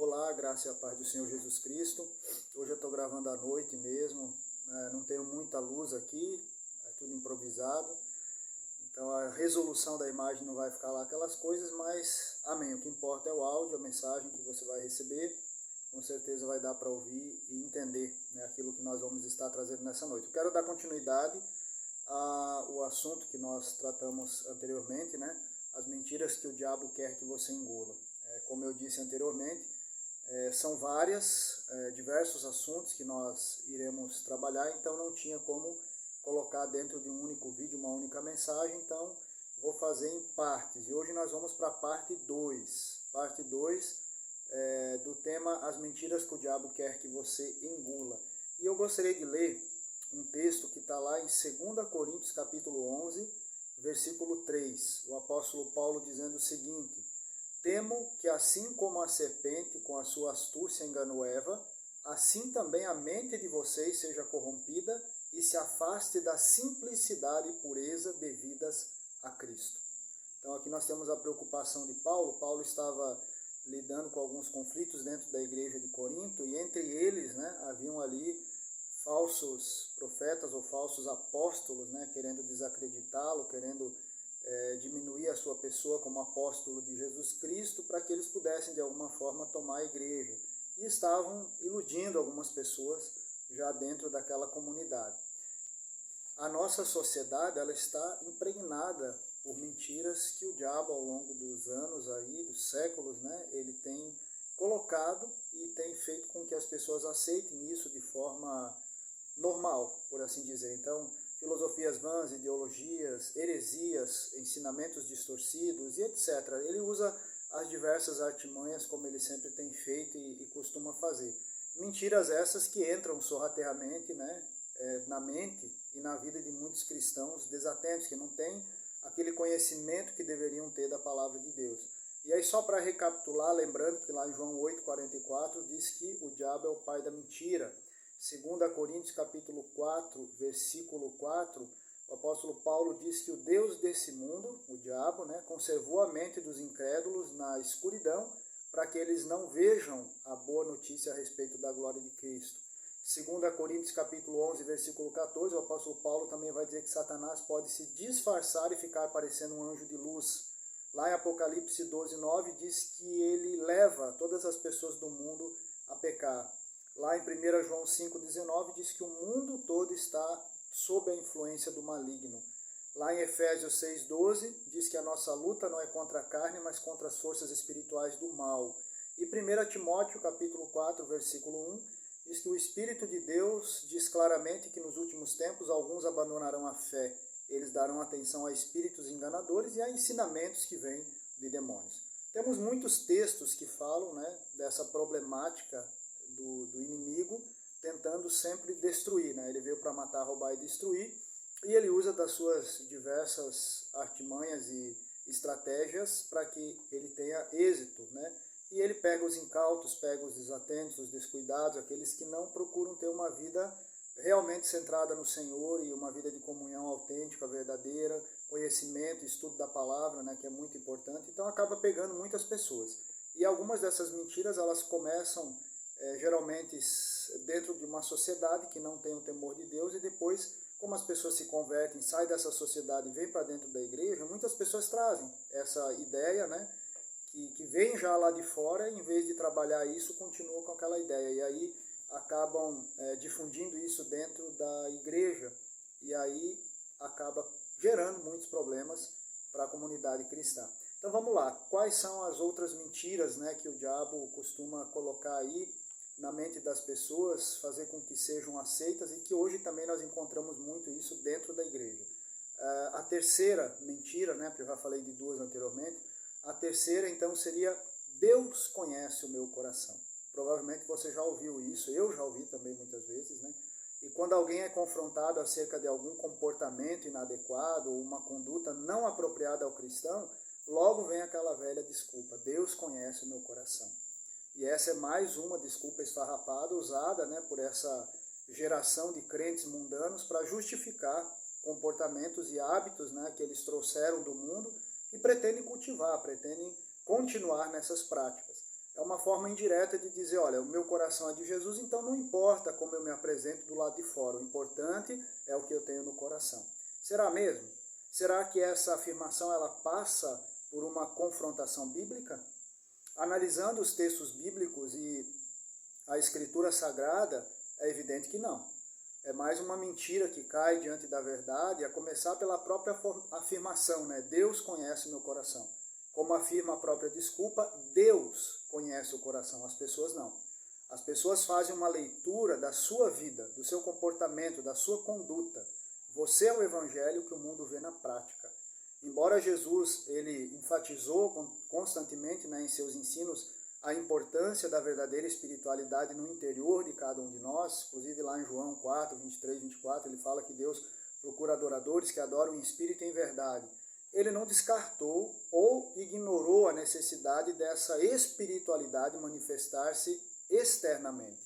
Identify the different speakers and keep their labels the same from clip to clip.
Speaker 1: Olá, graça e a paz do Senhor Jesus Cristo. Hoje eu estou gravando à noite mesmo, não tenho muita luz aqui, é tudo improvisado. Então a resolução da imagem não vai ficar lá aquelas coisas, mas amém. O que importa é o áudio, a mensagem que você vai receber. Com certeza vai dar para ouvir e entender, aquilo que nós vamos estar trazendo nessa noite. Eu quero dar continuidade ao assunto que nós tratamos anteriormente, as mentiras que o diabo quer que você engula. Como eu disse anteriormente, são diversos assuntos que nós iremos trabalhar, então não tinha como colocar dentro de um único vídeo, uma única mensagem, então vou fazer em partes. E hoje nós vamos para a parte 2. Parte 2 do tema As Mentiras que o Diabo Quer que Você Engula. E eu gostaria de ler um texto que está lá em 2 Coríntios capítulo 11, versículo 3. O apóstolo Paulo dizendo o seguinte: Temo que assim como a serpente com a sua astúcia enganou Eva, assim também a mente de vocês seja corrompida e se afaste da simplicidade e pureza devidas a Cristo. Então aqui nós temos a preocupação de Paulo. Paulo estava lidando com alguns conflitos dentro da igreja de Corinto e entre eles haviam ali falsos profetas ou falsos apóstolos, querendo desacreditá-lo, querendo diminuir a sua pessoa como apóstolo de Jesus Cristo para que eles pudessem de alguma forma tomar a igreja. E estavam iludindo algumas pessoas já dentro daquela comunidade. A nossa sociedade ela está impregnada por mentiras que o diabo ao longo dos anos, dos séculos, ele tem colocado e tem feito com que as pessoas aceitem isso de forma normal, por assim dizer. Então, filosofias vãs, ideologias, heresias, ensinamentos distorcidos e etc. Ele usa as diversas artimanhas como ele sempre tem feito e costuma fazer. Mentiras essas que entram sorrateiramente na mente e na vida de muitos cristãos desatentos, que não têm aquele conhecimento que deveriam ter da palavra de Deus. E aí só para recapitular, lembrando que lá em João 8,44 diz que o diabo é o pai da mentira. 2 Coríntios capítulo 4, versículo 4, o apóstolo Paulo diz que o Deus desse mundo, o diabo, conservou a mente dos incrédulos na escuridão para que eles não vejam a boa notícia a respeito da glória de Cristo. 2 Coríntios capítulo 11, versículo 14, o apóstolo Paulo também vai dizer que Satanás pode se disfarçar e ficar parecendo um anjo de luz. Lá em Apocalipse 12, 9 diz que ele leva todas as pessoas do mundo a pecar. Lá em 1 João 5,19 diz que o mundo todo está sob a influência do maligno. Lá em Efésios 6,12 diz que a nossa luta não é contra a carne, mas contra as forças espirituais do mal. E 1 Timóteo capítulo 4, versículo 1 diz que o Espírito de Deus diz claramente que nos últimos tempos alguns abandonarão a fé. Eles darão atenção a espíritos enganadores e a ensinamentos que vêm de demônios. Temos muitos textos que falam dessa problemática do inimigo tentando sempre destruir. Ele veio para matar, roubar e destruir, e ele usa das suas diversas artimanhas e estratégias para que ele tenha êxito. E ele pega os incautos, pega os desatentos, os descuidados, aqueles que não procuram ter uma vida realmente centrada no Senhor e uma vida de comunhão autêntica, verdadeira, conhecimento, estudo da palavra, que é muito importante. Então acaba pegando muitas pessoas. E algumas dessas mentiras elas começam geralmente dentro de uma sociedade que não tem o temor de Deus, e depois, como as pessoas se convertem, saem dessa sociedade e vêm para dentro da igreja, muitas pessoas trazem essa ideia, que vem já lá de fora, e em vez de trabalhar isso, continuam com aquela ideia, e aí acabam difundindo isso dentro da igreja, e aí acaba gerando muitos problemas para a comunidade cristã. Então vamos lá, quais são as outras mentiras que o diabo costuma colocar aí na mente das pessoas, fazer com que sejam aceitas, e que hoje também nós encontramos muito isso dentro da igreja. A terceira mentira, porque eu já falei de duas anteriormente, a terceira então seria: Deus conhece o meu coração. Provavelmente você já ouviu isso, eu já ouvi também muitas vezes, E quando alguém é confrontado acerca de algum comportamento inadequado ou uma conduta não apropriada ao cristão, logo vem aquela velha desculpa: Deus conhece o meu coração. E essa é mais uma desculpa esfarrapada usada por essa geração de crentes mundanos para justificar comportamentos e hábitos que eles trouxeram do mundo e pretendem cultivar, pretendem continuar nessas práticas. É uma forma indireta de dizer, olha, o meu coração é de Jesus, então não importa como eu me apresento do lado de fora, o importante é o que eu tenho no coração. Será mesmo? Será que essa afirmação ela passa por uma confrontação bíblica? Analisando os textos bíblicos e a Escritura Sagrada, é evidente que não. É mais uma mentira que cai diante da verdade, a começar pela própria afirmação, né? Deus conhece o meu coração. Como afirma a própria desculpa, Deus conhece o coração, as pessoas não. As pessoas fazem uma leitura da sua vida, do seu comportamento, da sua conduta. Você é o evangelho que o mundo vê na prática. Embora Jesus ele enfatizou constantemente, né, em seus ensinos a importância da verdadeira espiritualidade no interior de cada um de nós, inclusive lá em João 4, 23, 24, ele fala que Deus procura adoradores que adoram em espírito e em verdade. Ele não descartou ou ignorou a necessidade dessa espiritualidade manifestar-se externamente.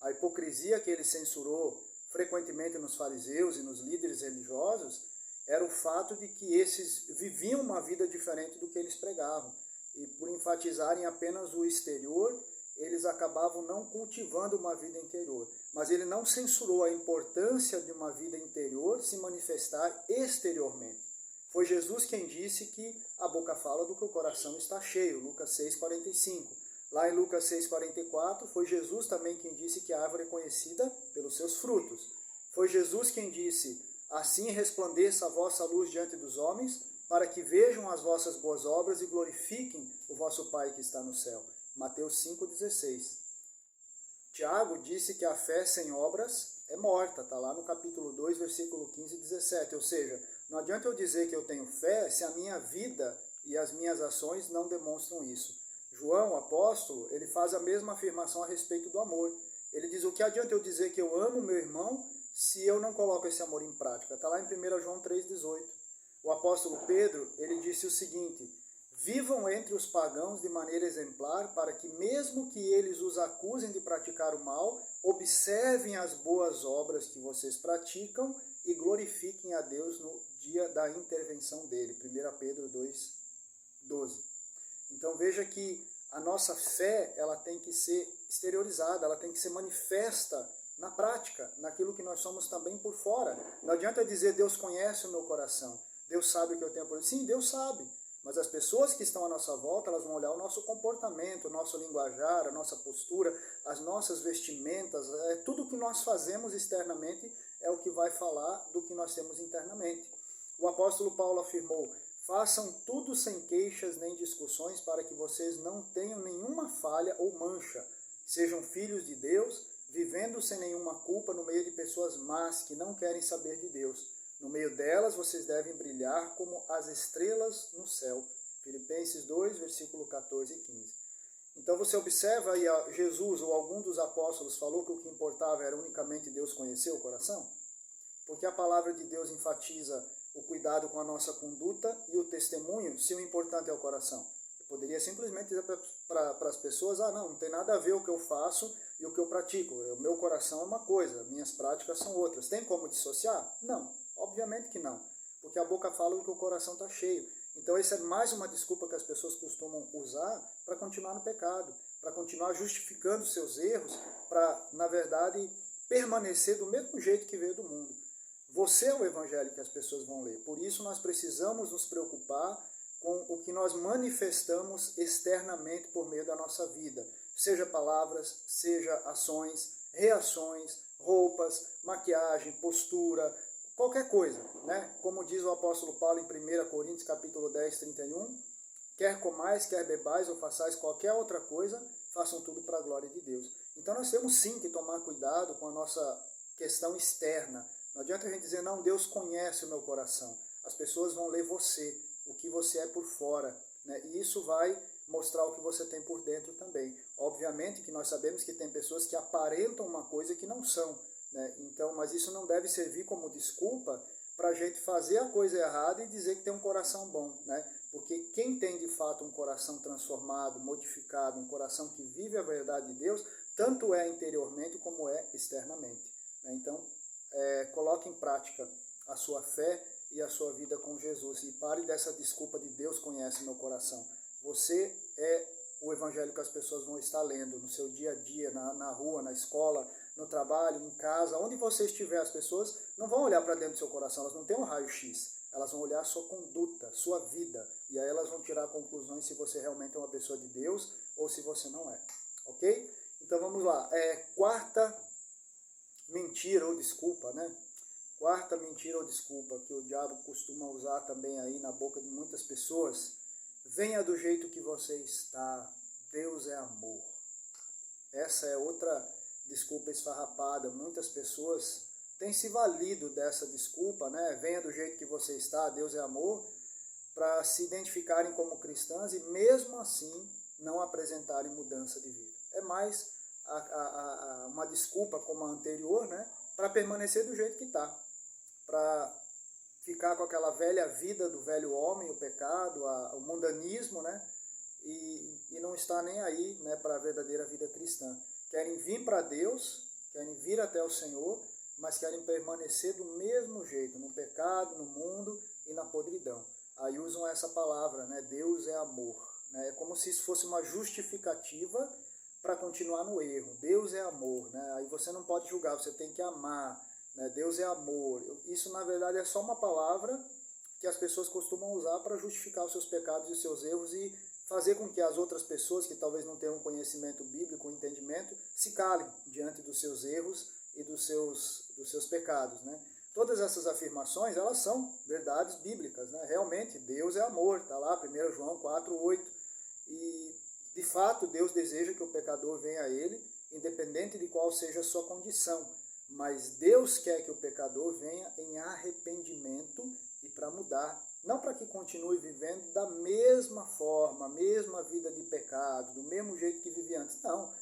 Speaker 1: A hipocrisia que ele censurou frequentemente nos fariseus e nos líderes religiosos era o fato de que esses viviam uma vida diferente do que eles pregavam. E por enfatizarem apenas o exterior, eles acabavam não cultivando uma vida interior. Mas ele não censurou a importância de uma vida interior se manifestar exteriormente. Foi Jesus quem disse que a boca fala do que o coração está cheio, Lucas 6,45. Lá em Lucas 6,44, foi Jesus também quem disse que a árvore é conhecida pelos seus frutos. Foi Jesus quem disse, assim resplandeça a vossa luz diante dos homens, para que vejam as vossas boas obras e glorifiquem o vosso Pai que está no céu. Mateus 5,16. Tiago disse que a fé sem obras é morta, está lá no capítulo 2, versículo 15 e 17. Ou seja, não adianta eu dizer que eu tenho fé se a minha vida e as minhas ações não demonstram isso. João, o apóstolo, ele faz a mesma afirmação a respeito do amor. Ele diz, o que adianta eu dizer que eu amo meu irmão se eu não coloco esse amor em prática? Está lá em 1 João 3,18. O apóstolo Pedro, ele disse o seguinte, vivam entre os pagãos de maneira exemplar, para que mesmo que eles os acusem de praticar o mal, observem as boas obras que vocês praticam e glorifiquem a Deus no dia da intervenção dele. 1 Pedro 2,12. Então veja que a nossa fé ela tem que ser exteriorizada, ela tem que ser manifesta na prática, naquilo que nós somos também por fora. Não adianta dizer Deus conhece o meu coração, Deus sabe o que eu tenho por dentro. Sim, Deus sabe. Mas as pessoas que estão à nossa volta, elas vão olhar o nosso comportamento, o nosso linguajar, a nossa postura, as nossas vestimentas, tudo o que nós fazemos externamente é o que vai falar do que nós temos internamente. O apóstolo Paulo afirmou, façam tudo sem queixas nem discussões, para que vocês não tenham nenhuma falha ou mancha. Sejam filhos de Deus, vivendo sem nenhuma culpa no meio de pessoas más que não querem saber de Deus. No meio delas, vocês devem brilhar como as estrelas no céu. Filipenses 2, versículo 14 e 15. Então você observa aí, Jesus ou algum dos apóstolos falou que o que importava era unicamente Deus conhecer o coração? Porque a palavra de Deus enfatiza o cuidado com a nossa conduta e o testemunho, se o importante é o coração. Eu poderia simplesmente dizer para as pessoas, não tem nada a ver o que eu faço e o que eu pratico. O meu coração é uma coisa, minhas práticas são outras. Tem como dissociar? Não. Obviamente que não, porque a boca fala do que o coração está cheio. Então essa é mais uma desculpa que as pessoas costumam usar para continuar no pecado, para continuar justificando seus erros, para, na verdade, permanecer do mesmo jeito que veio do mundo. Você é o evangelho que as pessoas vão ler, por isso nós precisamos nos preocupar com o que nós manifestamos externamente por meio da nossa vida, seja palavras, seja ações, reações, roupas, maquiagem, postura, qualquer coisa, né? Como diz o apóstolo Paulo em 1 Coríntios capítulo 10, 31, quer comais, quer bebais ou façais qualquer outra coisa, façam tudo para a glória de Deus. Então nós temos sim que tomar cuidado com a nossa questão externa. Não adianta a gente dizer, não, Deus conhece o meu coração. As pessoas vão ler você, o que você é por fora, né? E isso vai mostrar o que você tem por dentro também. Obviamente que nós sabemos que tem pessoas que aparentam uma coisa que não são, né? Então, mas isso não deve servir como desculpa para a gente fazer a coisa errada e dizer que tem um coração bom, né? Porque quem tem de fato um coração transformado, modificado, um coração que vive a verdade de Deus, tanto é interiormente como é externamente, né? Então, coloque em prática a sua fé e a sua vida com Jesus e pare dessa desculpa de Deus conhece meu coração. Você é o evangelho que as pessoas vão estar lendo no seu dia a dia, na rua, na escola, no trabalho, em casa, onde você estiver, as pessoas não vão olhar para dentro do seu coração, elas não têm um raio-x, elas vão olhar a sua conduta, sua vida, e aí elas vão tirar conclusões se você realmente é uma pessoa de Deus ou se você não é, ok? Então vamos lá, quarta mentira ou desculpa, né? Quarta mentira ou desculpa que o diabo costuma usar também aí na boca de muitas pessoas: venha do jeito que você está, Deus é amor. Essa é outra desculpa esfarrapada. Muitas pessoas têm se valido dessa desculpa, né? Venha do jeito que você está, Deus é amor, para se identificarem como cristãs e mesmo assim não apresentarem mudança de vida. É mais uma desculpa como a anterior, né? Para permanecer do jeito que está, para ficar com aquela velha vida do velho homem, o pecado, o mundanismo, né? E não está nem aí, né, para a verdadeira vida cristã. Querem vir para Deus, querem vir até o Senhor, mas querem permanecer do mesmo jeito, no pecado, no mundo e na podridão. Aí usam essa palavra, né? Deus é amor. Né? É como se isso fosse uma justificativa para continuar no erro. Deus é amor. Né? Aí você não pode julgar, você tem que amar. Né? Deus é amor. Isso, na verdade, é só uma palavra que as pessoas costumam usar para justificar os seus pecados e os seus erros e fazer com que as outras pessoas, que talvez não tenham conhecimento bíblico, entendimento, se calem diante dos seus erros e dos seus pecados. Né? Todas essas afirmações, elas são verdades bíblicas. Né? Realmente, Deus é amor. Está lá, 1 João 4:8. E, de fato, Deus deseja que o pecador venha a Ele, independente de qual seja a sua condição. Mas Deus quer que o pecador venha em arrependimento e para mudar. Não para que continue vivendo da mesma forma, a mesma vida de pecado, do mesmo jeito que vivia antes. Não,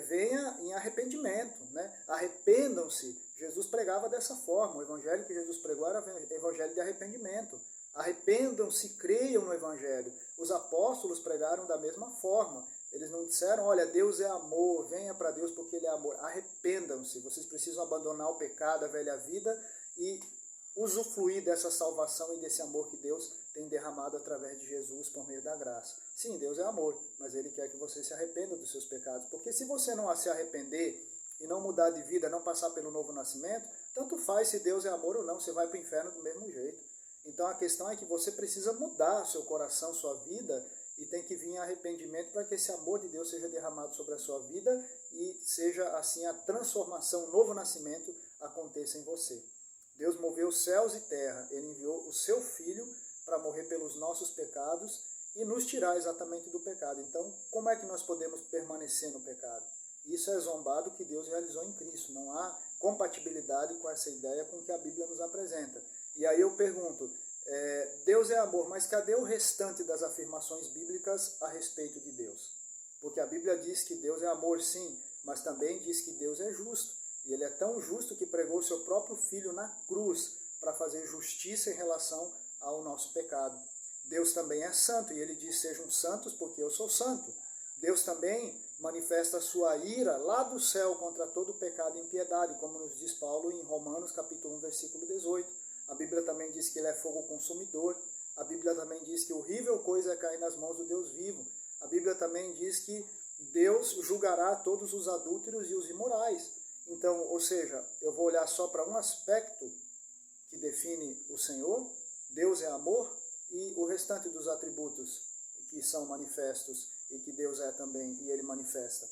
Speaker 1: venha em arrependimento. Né? Arrependam-se. Jesus pregava dessa forma. O evangelho que Jesus pregou era o evangelho de arrependimento. Arrependam-se, creiam no evangelho. Os apóstolos pregaram da mesma forma. Eles não disseram, olha, Deus é amor, venha para Deus porque Ele é amor. Arrependam-se, vocês precisam abandonar o pecado, a velha vida e usufruir dessa salvação e desse amor que Deus tem derramado através de Jesus por meio da graça. Sim, Deus é amor, mas Ele quer que você se arrependa dos seus pecados. Porque se você não se arrepender e não mudar de vida, não passar pelo novo nascimento, tanto faz se Deus é amor ou não, você vai para o inferno do mesmo jeito. Então a questão é que você precisa mudar seu coração, sua vida, e tem que vir em arrependimento para que esse amor de Deus seja derramado sobre a sua vida e seja assim a transformação, o novo nascimento aconteça em você. Deus moveu céus e terra, Ele enviou o seu Filho para morrer pelos nossos pecados e nos tirar exatamente do pecado. Então, como é que nós podemos permanecer no pecado? Isso é zombado que Deus realizou em Cristo. Não há compatibilidade com essa ideia com que a Bíblia nos apresenta. E aí eu pergunto, Deus é amor, mas cadê o restante das afirmações bíblicas a respeito de Deus? Porque a Bíblia diz que Deus é amor, sim, mas também diz que Deus é justo. E Ele é tão justo que pregou o seu próprio Filho na cruz para fazer justiça em relação ao nosso pecado. Deus também é santo, e Ele diz, sejam santos porque eu sou santo. Deus também manifesta a sua ira lá do céu contra todo pecado e impiedade, como nos diz Paulo em Romanos capítulo 1, versículo 18. A Bíblia também diz que Ele é fogo consumidor. A Bíblia também diz que horrível coisa é cair nas mãos do Deus vivo. A Bíblia também diz que Deus julgará todos os adúlteros e os imorais. Então, ou seja, eu vou olhar só para um aspecto que define o Senhor, Deus é amor, e o restante dos atributos que são manifestos e que Deus é também e Ele manifesta.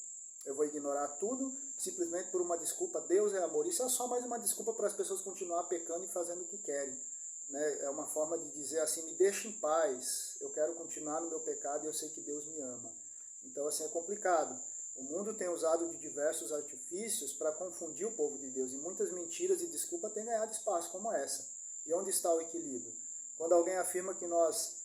Speaker 1: Eu vou ignorar tudo simplesmente por uma desculpa, Deus é amor. Isso é só mais uma desculpa para as pessoas continuar pecando e fazendo o que querem. Né? É uma forma de dizer assim, me deixa em paz, eu quero continuar no meu pecado e eu sei que Deus me ama. Então assim é complicado. O mundo tem usado de diversos artifícios para confundir o povo de Deus. E muitas mentiras e desculpas têm ganhado espaço como essa. E onde está o equilíbrio? Quando alguém afirma que nós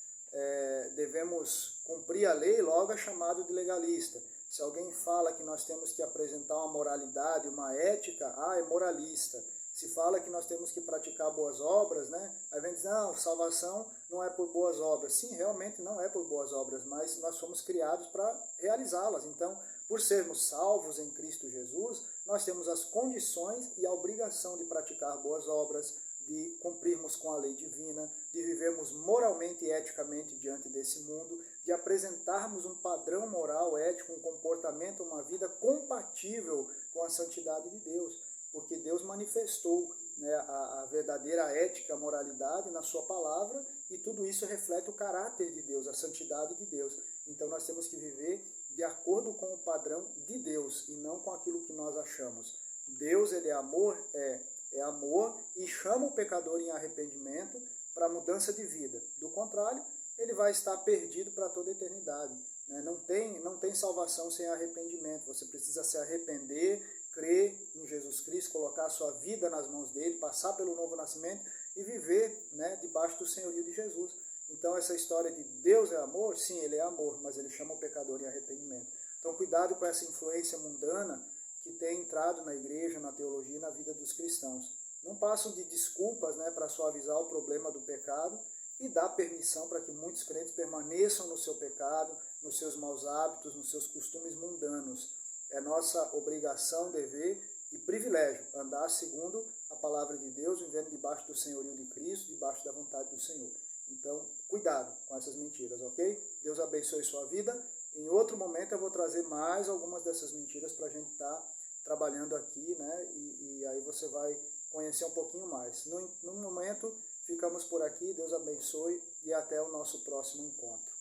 Speaker 1: devemos cumprir a lei, logo é chamado de legalista. Se alguém fala que nós temos que apresentar uma moralidade, uma ética, é moralista. Se fala que nós temos que praticar boas obras, né? Aí vem dizer, não, salvação não é por boas obras. Sim, realmente não é por boas obras, mas nós fomos criados para realizá-las. Então, por sermos salvos em Cristo Jesus, nós temos as condições e a obrigação de praticar boas obras, de cumprirmos com a lei divina, de vivermos moralmente e eticamente diante desse mundo, de apresentarmos um padrão moral, ético, um comportamento, uma vida compatível com a santidade de Deus, porque Deus manifestou, né, a verdadeira ética, a moralidade na sua palavra, e tudo isso reflete o caráter de Deus, a santidade de Deus. Então nós temos que viver de acordo com o padrão de Deus e não com aquilo que nós achamos. Deus, ele é amor? É amor e chama o pecador em arrependimento para mudança de vida. Do contrário, ele vai estar perdido para toda a eternidade. Né? Não tem salvação sem arrependimento. Você precisa se arrepender, crer em Jesus Cristo, colocar a sua vida nas mãos dele, passar pelo novo nascimento e viver, né, debaixo do senhorio de Jesus. Então essa história de Deus é amor, sim, ele é amor, mas ele chama o pecador em arrependimento. Então cuidado com essa influência mundana que tem entrado na igreja, na teologia e na vida dos cristãos. Não passam de desculpas, né, para suavizar o problema do pecado e dar permissão para que muitos crentes permaneçam no seu pecado, nos seus maus hábitos, nos seus costumes mundanos. É nossa obrigação, dever e privilégio andar segundo a palavra de Deus, vivendo debaixo do senhorio de Cristo, debaixo da vontade do Senhor. Então, cuidado com essas mentiras, ok? Deus abençoe sua vida. Em outro momento eu vou trazer mais algumas dessas mentiras para a gente estar trabalhando aqui, né? E aí você vai conhecer um pouquinho mais. No momento, ficamos por aqui. Deus abençoe e até o nosso próximo encontro.